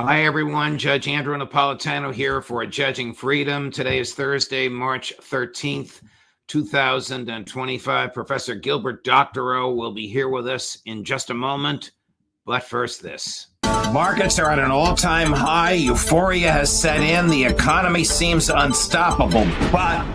Hi, everyone. Judge Andrew Napolitano here for Judging Freedom. Today is Thursday, March 13th, 2025. Professor Gilbert Doctorow will be here with us in just a moment. But first, this. Markets are at an all-time high. Euphoria has set in. The economy seems unstoppable. But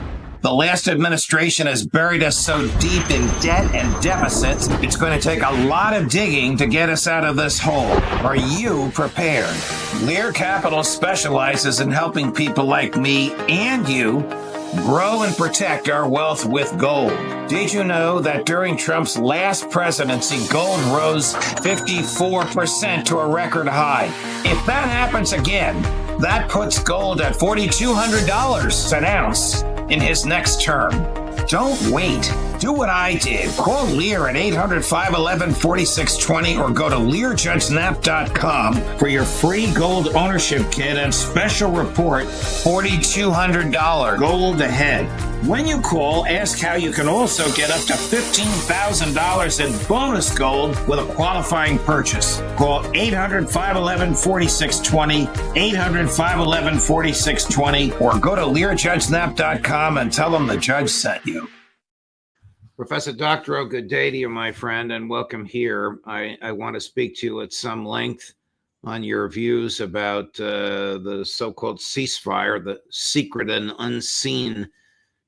the last administration has buried us so deep in debt and deficits, it's going to take a lot of digging to get us out of this hole. Are you prepared? Lear Capital specializes in helping people like me and you grow and protect our wealth with gold. Did you know that during Trump's last presidency, gold rose 54% to a record high? If that happens again, that puts gold at $4,200 an ounce in his next term. Don't wait. Do what I did. Call Lear at 800-511-4620 or go to LearJudgeNap.com for your free gold ownership kit and special report, $4,200 gold ahead. When you call, ask how you can also get up to $15,000 in bonus gold with a qualifying purchase. Call 800-511-4620, 800-511-4620, or go to LearJudgeNap.com and tell them the judge sent you. Professor Doctorow, good day to you, my friend, and welcome here. I want to speak to you at some length on your views about the so-called ceasefire, the secret and unseen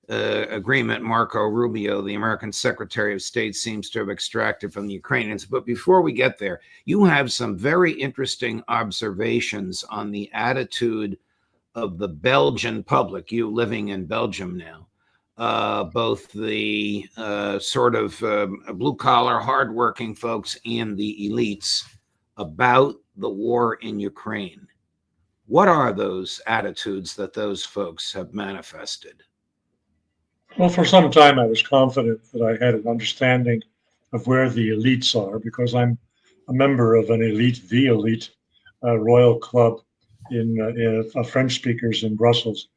agreement Marco Rubio, the American Secretary of State, seems to have extracted from the Ukrainians. But before we get there, you have some very interesting observations on the attitude of the Belgian public, you living in Belgium now, both the sort of blue-collar, hardworking folks and the elites about the war in Ukraine. What are those attitudes that those folks have manifested? Well, for some time, I was confident that I had an understanding of where the elites are because I'm a member of an elite, the elite royal club of French speakers in Brussels.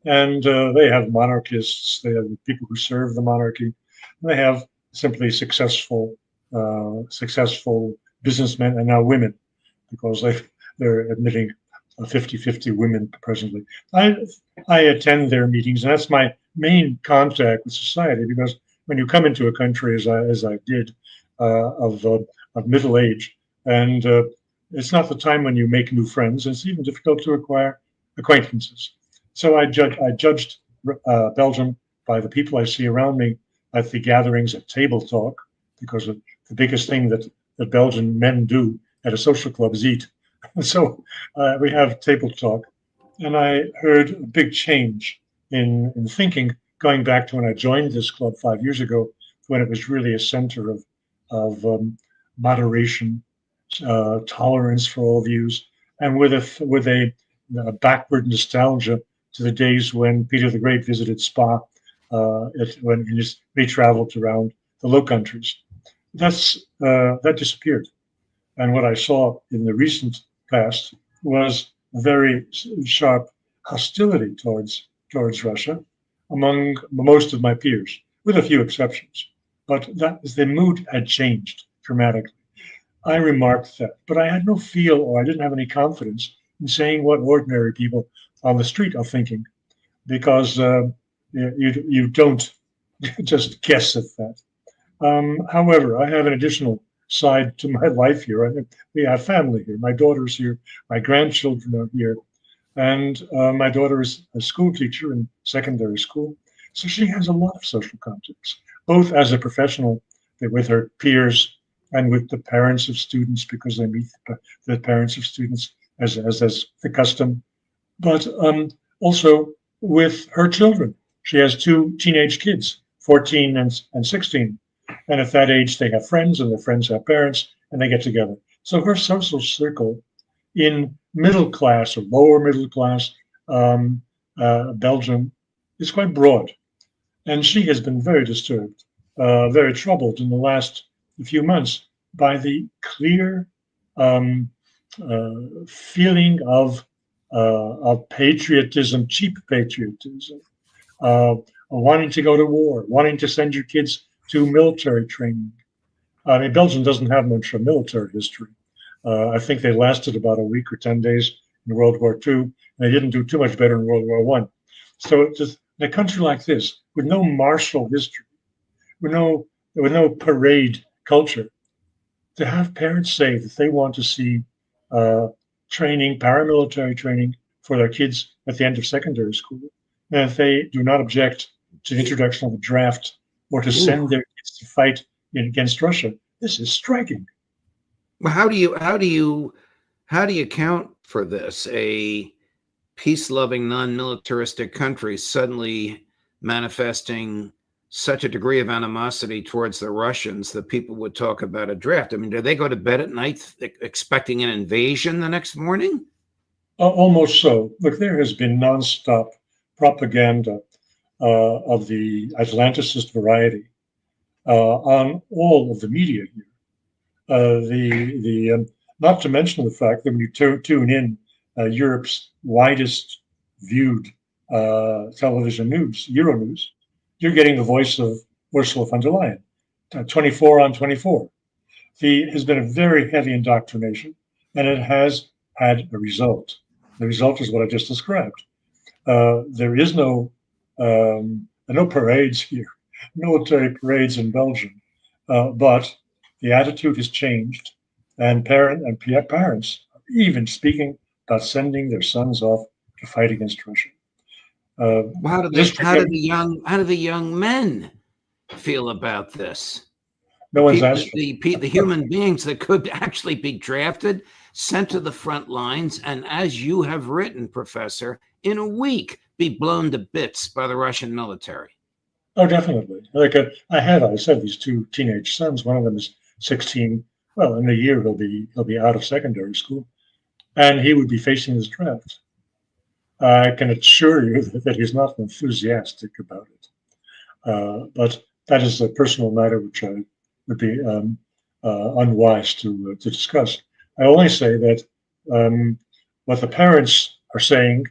And they have monarchists, they have people who serve the monarchy, and they have simply successful businessmen and now women because they're admitting 50-50 women presently. I attend their meetings, and that's my main contact with society, because when you come into a country, as I did, of middle age, and it's not the time when you make new friends. It's even difficult to acquire acquaintances. So I judged Belgium by the people I see around me at the gatherings at table talk, because the biggest thing that Belgian men do at a social club is eat. So we have table talk, and I heard a big change in thinking, going back to when I joined this club 5 years ago, when it was really a center of moderation, tolerance for all views, and with a backward nostalgia to the days when Peter the Great visited Spa, when he traveled around the Low Countries. That disappeared, and what I saw in the recent past was very sharp hostility towards Russia among most of my peers, with a few exceptions. But the mood had changed dramatically. I remarked that, but I had no feel, or I didn't have any confidence in saying what ordinary people on the street are thinking, because you don't just guess at that. However, I have an additional side to my life here. We have family here. My daughter's here. My grandchildren are here. And my daughter is a school teacher in secondary school. So she has a lot of social contacts, both as a professional with her peers and with the parents of students, because they meet the parents of students as the custom, but also with her children. She has two teenage kids, 14 and 16. And at that age, they have friends, and their friends have parents, and they get together. So her social circle in middle class or lower middle class Belgium is quite broad. And she has been very disturbed, very troubled in the last few months by the clear feeling of patriotism, cheap patriotism, wanting to go to war, wanting to send your kids to military training. I mean, Belgium doesn't have much of military history, I think they lasted about a week or 10 days in World War II, and they didn't do too much better in World War I. So just in a country like this, with no martial history, with no parade culture, to have parents say that they want to see training, paramilitary training for their kids at the end of secondary school, and if they do not object to the introduction of a draft or to send their kids to fight against Russia, this is striking. Well, how do you account for this? A peace-loving, non-militaristic country suddenly manifesting such a degree of animosity towards the Russians that people would talk about a draft. I mean, do they go to bed at night expecting an invasion the next morning? Almost so. Look, there has been nonstop propaganda of the Atlanticist variety on all of the media here. Not to mention the fact that when you tune in Europe's widest viewed television news, Euronews, you're getting the voice of Ursula von der Leyen, 24 on 24. Has been a very heavy indoctrination, and it has had a result. The result is what I just described. There is no parades here, military parades in Belgium, but the attitude has changed, and parents are even speaking about sending their sons off to fight against Russia. How do the young men feel about this? No one's asked. The human beings that could actually be drafted, sent to the front lines, and as you have written, Professor, in a week be blown to bits by the Russian military. Oh, definitely. Like I said, these two teenage sons. One of them is 16. Well, in a year he'll be out of secondary school, and he would be facing his draft. I can assure you that he's not enthusiastic about it. But that is a personal matter which I would be unwise to discuss. I only say that what the parents are saying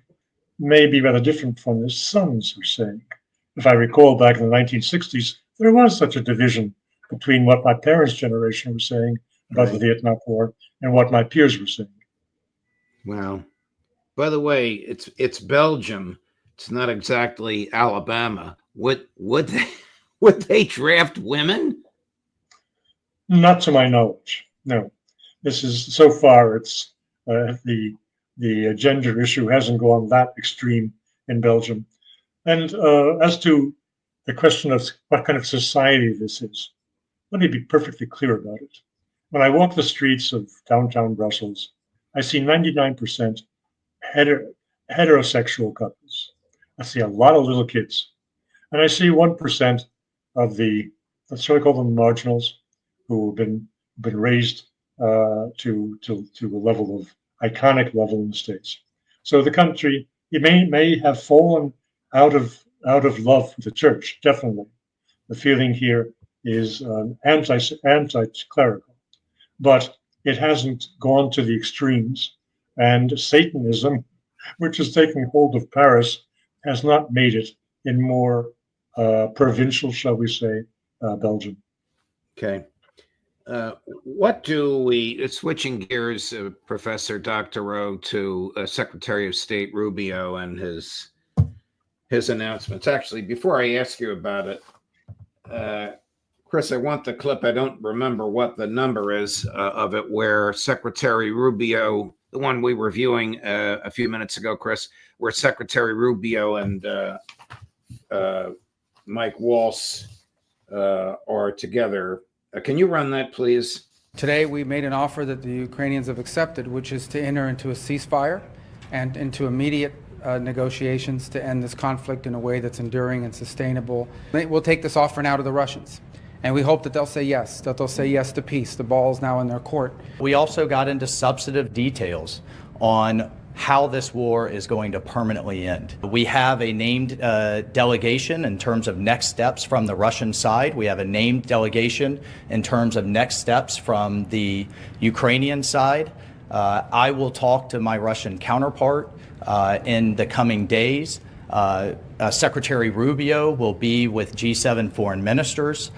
may be rather different from the sons are saying. If I recall back in the 1960s, there was such a division between what my parents' generation was saying about the Vietnam War and what my peers were saying. Wow. By the way, it's Belgium. It's not exactly Alabama. Would they draft women? Not to my knowledge. No. This is so far. It's the gender issue hasn't gone that extreme in Belgium. And as to the question of what kind of society this is, let me be perfectly clear about it. When I walk the streets of downtown Brussels, I see 99% heterosexual couples. I see a lot of little kids. And I see 1% of let's call them marginals, who have been raised to a level of iconic level in the States. So the country, it may have fallen out of love with the church, definitely. The feeling here is anti-clerical, but it hasn't gone to the extremes. And Satanism, which is taking hold of Paris, has not made it in more provincial, shall we say, Belgium. Okay. Switching gears, Professor Doctorow, to Secretary of State Rubio and his announcements. Actually, before I ask you about it, Chris, I want the clip. I don't remember what the number is of it, where Secretary Rubio, the one we were viewing a few minutes ago, Chris, where Secretary Rubio and Mike Waltz are together. Can you run that, please? Today, we made an offer that the Ukrainians have accepted, which is to enter into a ceasefire and into immediate negotiations to end this conflict in a way that's enduring and sustainable. We'll take this offer now to the Russians, and we hope that they'll say yes, to peace. The ball's now in their court. We also got into substantive details on how this war is going to permanently end. We have a named delegation in terms of next steps from the Russian side. We have a named delegation in terms of next steps from the Ukrainian side. I will talk to my Russian counterpart in the coming days. Secretary Rubio will be with G7 foreign ministers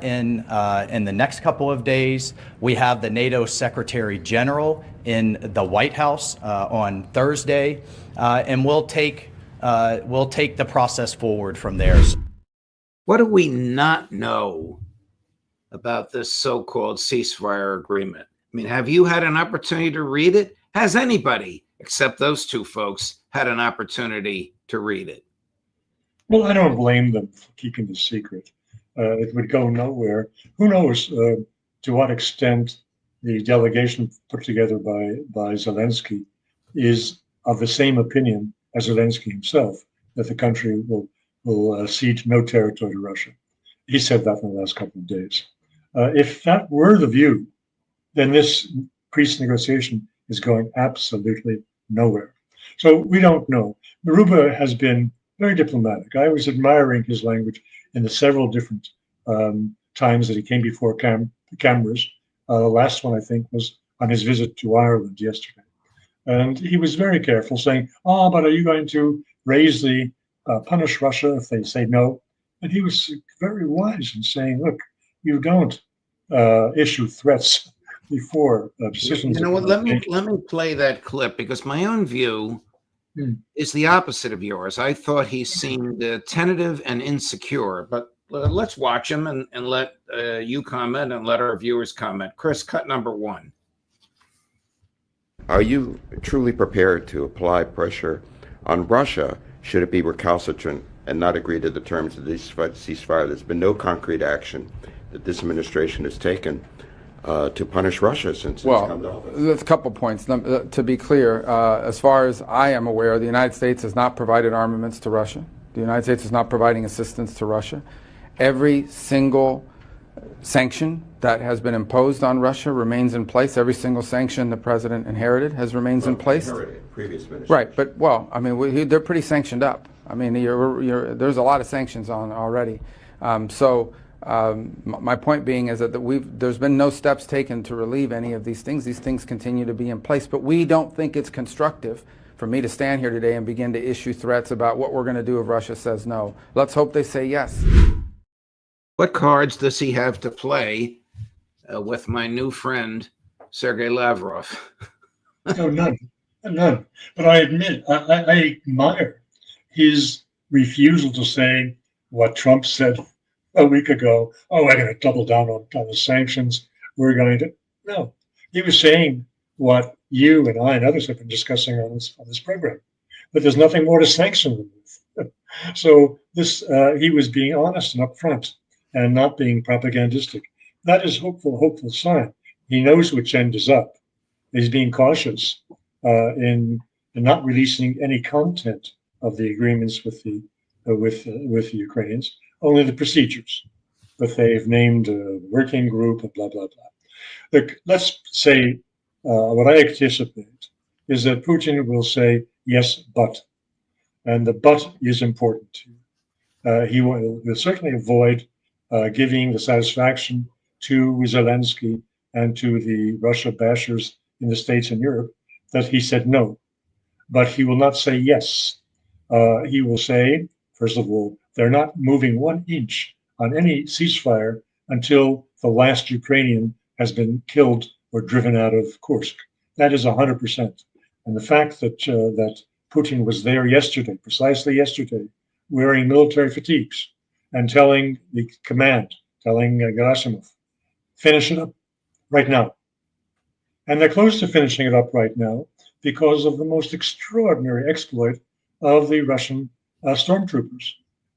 in the next couple of days. We have the NATO Secretary General in the White House on Thursday, and we'll take the process forward from there. What do we not know about this so-called ceasefire agreement? I mean, have you had an opportunity to read it? Has anybody, except those two folks, had an opportunity to read it? Well, I don't blame them for keeping the secret. It would go nowhere. Who knows to what extent the delegation put together by Zelensky is of the same opinion as Zelensky himself, that the country will cede no territory to Russia. He said that in the last couple of days. If that were the view, then this peace negotiation is going absolutely nowhere. So we don't know. Maruba has been very diplomatic. I was admiring his language in the several different times that he came before cameras. The last one, I think, was on his visit to Ireland yesterday. And he was very careful, saying, but are you going to raise the punish Russia if they say no? And he was very wise in saying, look, you don't issue threats before decisions. You know what? Let me play that clip, because my own view is the opposite of yours. I thought he seemed tentative and insecure, but let's watch him and let you comment and let our viewers comment. Chris, cut number 1. Are you truly prepared to apply pressure on Russia should it be recalcitrant and not agree to the terms of this ceasefire? There's been no concrete action that this administration has taken to punish Russia since it's come to office. There's a couple points. To be clear, as far as I am aware, the United States has not provided armaments to Russia. The United States is not providing assistance to Russia. Every single sanction that has been imposed on Russia remains in place. Every single sanction the president inherited remains in place. Previous administration. Right, but they're pretty sanctioned up. I mean, there's a lot of sanctions on already. My point being is that there's been no steps taken to relieve any of these things. These things continue to be in place, but we don't think it's constructive for me to stand here today and begin to issue threats about what we're going to do if Russia says no. Let's hope they say yes. What cards does he have to play with my new friend, Sergei Lavrov? No, none. But I admit, I admire his refusal to say what Trump said a week ago. We're going to double down on the sanctions. We're going to. No, he was saying what you and I and others have been discussing on this program, but there's nothing more to sanction them with. So he was being honest and upfront and not being propagandistic. That is hopeful sign. He knows which end is up. He's being cautious in not releasing any content of the agreements with the Ukrainians, only the procedures. But they've named a working group and blah, blah, blah. Look, let's say what I anticipate is that Putin will say, yes, but. And the but is important. He will certainly avoid giving the satisfaction to Zelensky and to the Russia bashers in the States and Europe that he said no. But he will not say yes. He will say, first of all, they're not moving 1 inch on any ceasefire until the last Ukrainian has been killed or driven out of Kursk. That is 100%. And the fact that Putin was there yesterday, precisely yesterday, wearing military fatigues and telling the command, telling Gerasimov, finish it up right now. And they're close to finishing it up right now because of the most extraordinary exploit of the Russian stormtroopers.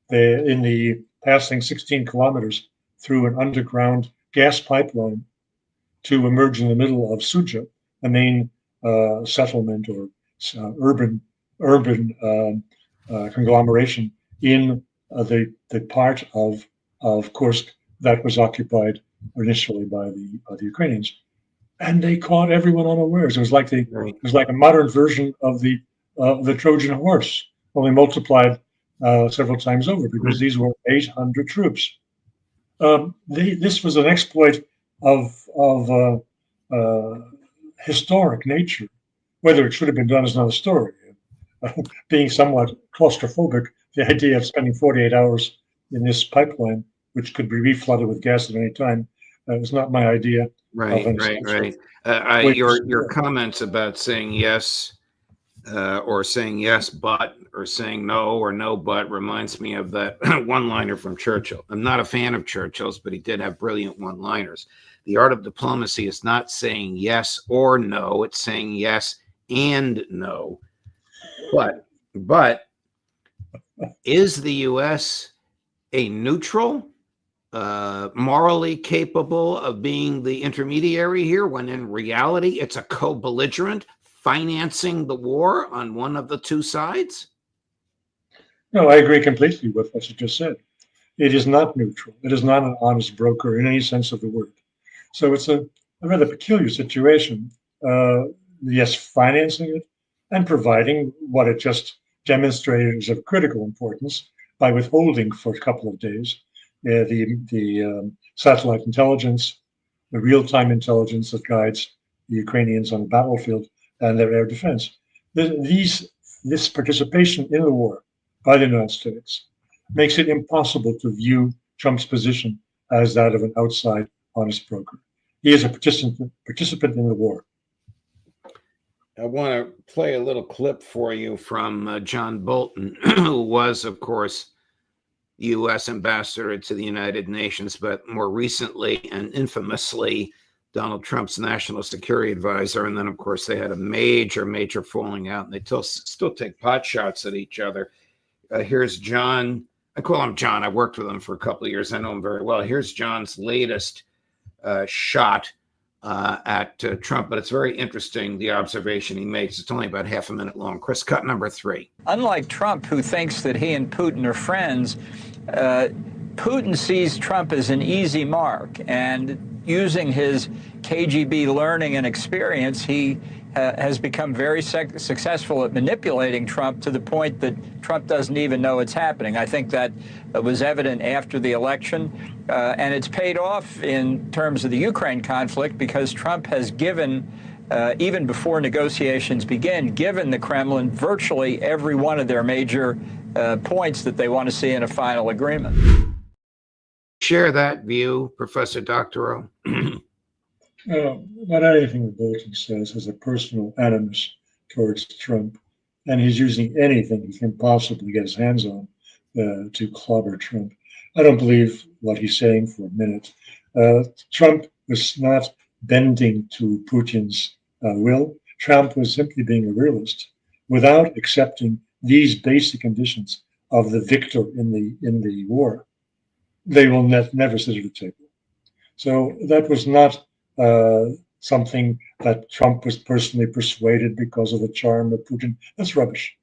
In the passing 16 kilometers through an underground gas pipeline to emerge in the middle of Suja, the main settlement or urban conglomeration in the part of Kursk that was occupied initially by the Ukrainians, and they caught everyone unawares. It was like a modern version of the Trojan horse, only multiplied several times over, because these were 800 troops. This was an exploit of historic nature. Whether it should have been done is another story. being somewhat claustrophobic, the idea of spending 48 hours in this pipeline, which could be reflooded with gas at any time, is not my idea of Right, an right, essential right. way to Your support. comments about saying yes or saying yes but or saying no or no but reminds me of that one-liner from Churchill. I'm not a fan of Churchill's, but he did have brilliant one-liners. The art of diplomacy is not saying yes or no, it's saying yes and no. But is the U.S. a neutral, morally capable of being the intermediary here, when in reality it's a co-belligerent financing the war on one of the two sides? No, I agree completely with what you just said. It is not neutral. It is not an honest broker in any sense of the word. So it's a rather peculiar situation. Yes, financing it and providing what it just demonstrated is of critical importance by withholding for a couple of days the satellite intelligence, the real-time intelligence that guides the Ukrainians on the battlefield and their air defense. This participation in the war by the United States makes it impossible to view Trump's position as that of an outside honest broker. He is a participant in the war. I want to play a little clip for you from John Bolton, who was, of course, U.S. ambassador to the United Nations, but more recently and infamously Donald Trump's national security advisor. And then, of course, they had a major falling out, and they still take pot shots at each other. Here's John. I call him John. I worked with him for a couple of years. I know him very well. Here's John's latest shot at Trump, but it's very interesting, the observation he makes. It's only about half a minute long. Chris, cut number 3. Unlike Trump, who thinks that he and Putin are friends, Putin sees Trump as an easy mark, and using his KGB learning and experience, he has become very successful at manipulating Trump to the point that Trump doesn't even know it's happening. I think that was evident after the election, and it's paid off in terms of the Ukraine conflict, because Trump has given, even before negotiations begin, given the Kremlin virtually every one of their major points that they want to see in a final agreement. Share that view, Professor Doctorow. Not anything that Bolton says has a personal animus towards Trump, and he's using anything he can possibly get his hands on to clobber Trump. I don't believe what he's saying for a minute. Trump was not bending to Putin's will. Trump was simply being a realist without accepting these basic conditions of the victor in the war. They will never sit at the table. So that was not something that Trump was personally persuaded because of the charm of Putin. That's rubbish.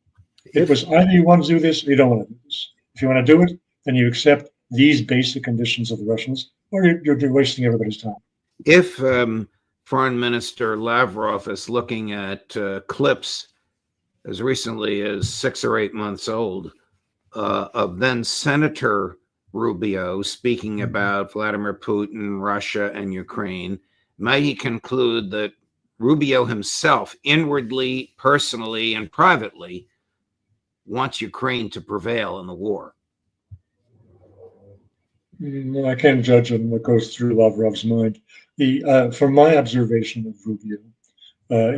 It was either you want to do this or you don't want to do this. If you want to do it, then you accept these basic conditions of the Russians, or you're wasting everybody's time. If Foreign Minister Lavrov is looking at clips as recently as 6 or 8 months old of then Senator Rubio speaking about Vladimir Putin, Russia, and Ukraine, might he conclude that Rubio himself, inwardly, personally, and privately, wants Ukraine to prevail in the war? I can't judge on what goes through Lavrov's mind. From my observation of Rubio,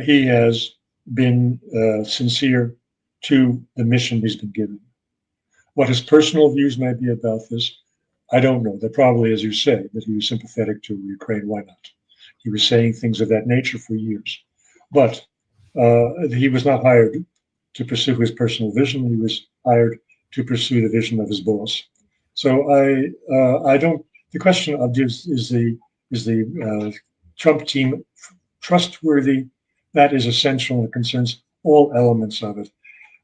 he has been sincere to the mission he's been given. What his personal views may be about this, I don't know. They're probably, as you say, that he was sympathetic to Ukraine. Why not? He was saying things of that nature for years. But he was not hired to pursue his personal vision. He was hired to pursue the vision of his boss. So I don't. The question of is the Trump team trustworthy? That is essential, and it concerns all elements of it.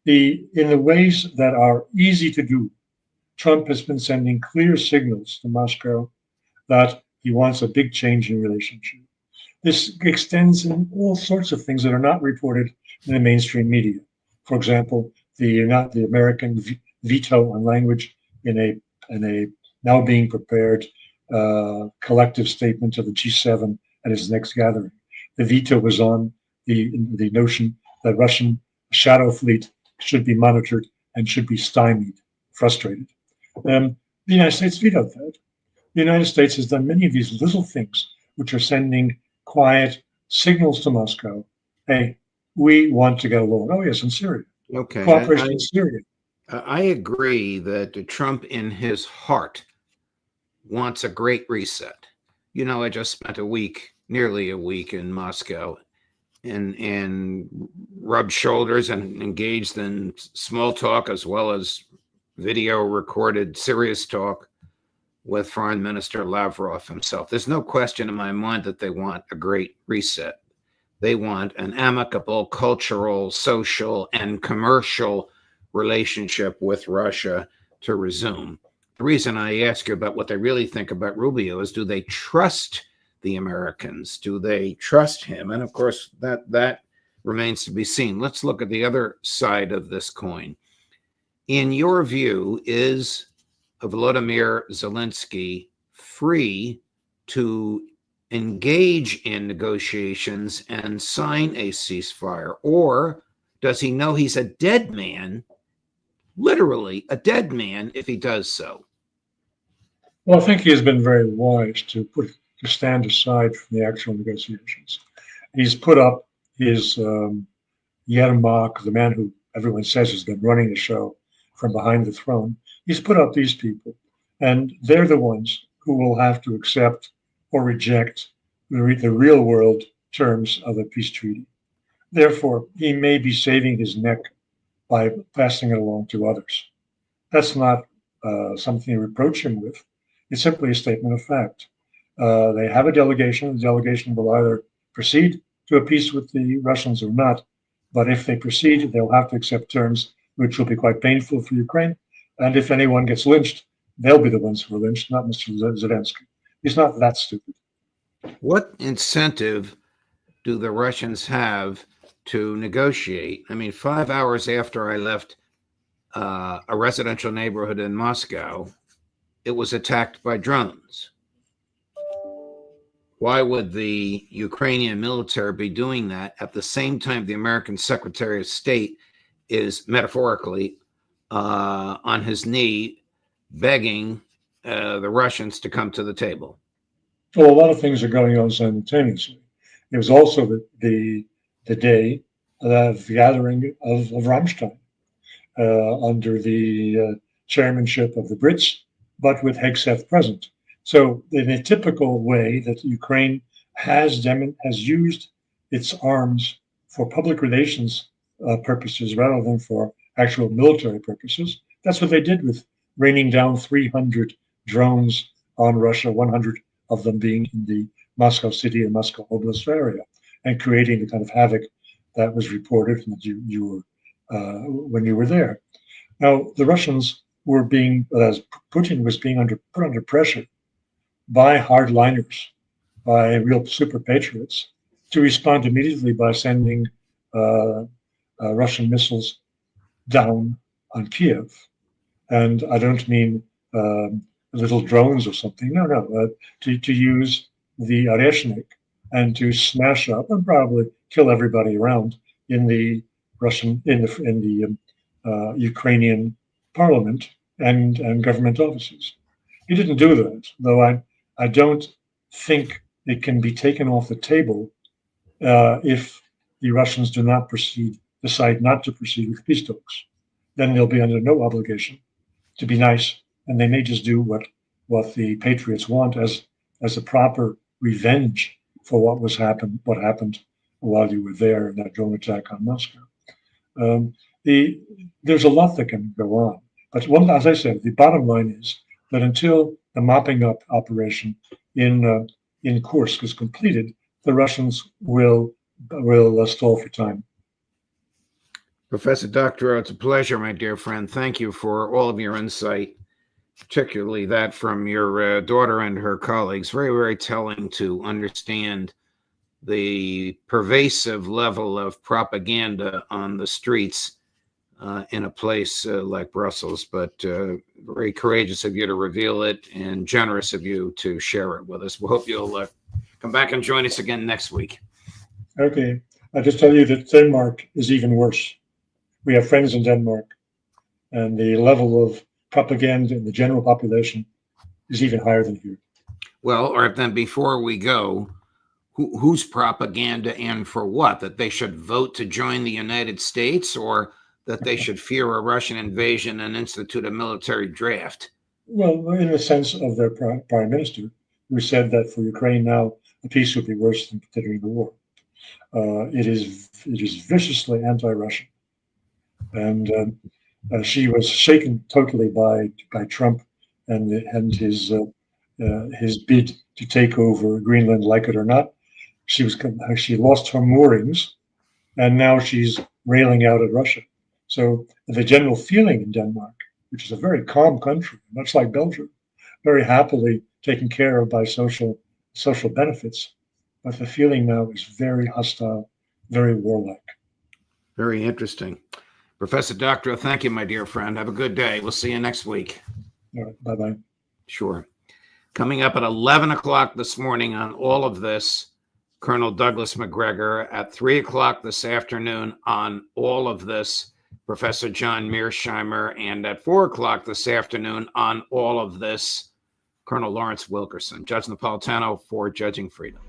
In the ways that are easy to do, Trump has been sending clear signals to Moscow that he wants a big change in relationship. This extends in all sorts of things that are not reported in the mainstream media. For example, the American veto on language in a now being prepared collective statement of the G7 at its next gathering. The veto was on the notion that Russian shadow fleet should be monitored and should be stymied, frustrated. The United States vetoed that. The United States has done many of these little things which are sending quiet signals to Moscow. Hey, we want to get along. Oh, yes, in Syria. Okay. Cooperation in Syria. I agree that Trump in his heart wants a great reset. You know, I just spent nearly a week in Moscow and rubbed shoulders and engaged in small talk as well as video recorded serious talk with Foreign Minister Lavrov himself. There's no question in my mind that they want a great reset. They want an amicable cultural, social, and commercial relationship with Russia to resume. The reason I ask you about what they really think about Rubio is, do they trust the Americans? Do they trust him? And of course, that remains to be seen. Let's look at the other side of this coin. In your view, is Volodymyr Zelensky free to engage in negotiations and sign a ceasefire? Or does he know he's a dead man, literally a dead man, if he does so? Well, I think he has been very wise to stand aside from the actual negotiations. He's put up his Yermak, the man who everyone says has been running the show from behind the throne. He's put up these people, and they're the ones who will have to accept or reject the real world terms of a peace treaty. Therefore, he may be saving his neck by passing it along to others. That's not something to reproach him with. It's simply a statement of fact. They have a delegation. The delegation will either proceed to a peace with the Russians or not. But if they proceed, they'll have to accept terms which will be quite painful for Ukraine. And if anyone gets lynched, they'll be the ones who are lynched, not Mr. Zelensky. He's not that stupid. What incentive do the Russians have to negotiate? I mean, 5 hours after I left a residential neighborhood in Moscow, it was attacked by drones. Why would the Ukrainian military be doing that at the same time the American Secretary of State is metaphorically on his knee begging the Russians to come to the table? Well, a lot of things are going on simultaneously. It was also the day of the gathering of Ramstein under the chairmanship of the Brits, but with Hegseth present. So in a typical way that Ukraine has used its arms for public relations purposes rather than for actual military purposes, that's what they did with raining down 300 drones on Russia, 100 of them being in the Moscow city and Moscow Oblast area, and creating the kind of havoc that was reported that you were when you were there. Now, the Russians were as Putin was being put under pressure by hardliners, by real super patriots, to respond immediately by sending Russian missiles down on Kiev. And I don't mean little drones or something. No. To use the Oreshnik and to smash up and probably kill everybody around in the Ukrainian parliament and government offices. He didn't do that, though I don't think it can be taken off the table if the Russians decide not to proceed with peace talks. Then they'll be under no obligation to be nice, and they may just do what the patriots want as a proper revenge for what happened while you were there in that drone attack on Moscow. There's a lot that can go on, but as I said, the bottom line is that until the mopping up operation in Kursk is completed, the Russians will stall for time. Professor Doctorow, it's a pleasure, my dear friend. Thank you for all of your insight, particularly that from your daughter and her colleagues. Very, very telling to understand the pervasive level of propaganda on the streets in a place like Brussels, but very courageous of you to reveal it and generous of you to share it with us. We hope you'll come back and join us again next week. Okay. I'll just tell you that Denmark is even worse. we have friends in Denmark, and the level of propaganda in the general population is even higher than here. Well, or then before we go, whose propaganda and for what? That they should vote to join the United States, or that they should fear a Russian invasion and institute a military draft? Well, in the sense of their prime minister, who said that for Ukraine now, a peace would be worse than continuing the war. It is viciously anti-Russian, and she was shaken totally by Trump and his bid to take over Greenland, like it or not. She lost her moorings, and now she's railing out at Russia. So the general feeling in Denmark, which is a very calm country, much like Belgium, very happily taken care of by social benefits, but the feeling now is very hostile, very warlike. Very interesting. Professor Doctorow, thank you, my dear friend. Have a good day. We'll see you next week. All right, bye-bye. Sure. Coming up at 11 o'clock this morning on All of This, Colonel Douglas Macgregor. At 3 o'clock this afternoon on All of This, Professor John Mearsheimer. And at 4 o'clock this afternoon on All of This, Colonel Lawrence Wilkerson. Judge Napolitano for Judging Freedom.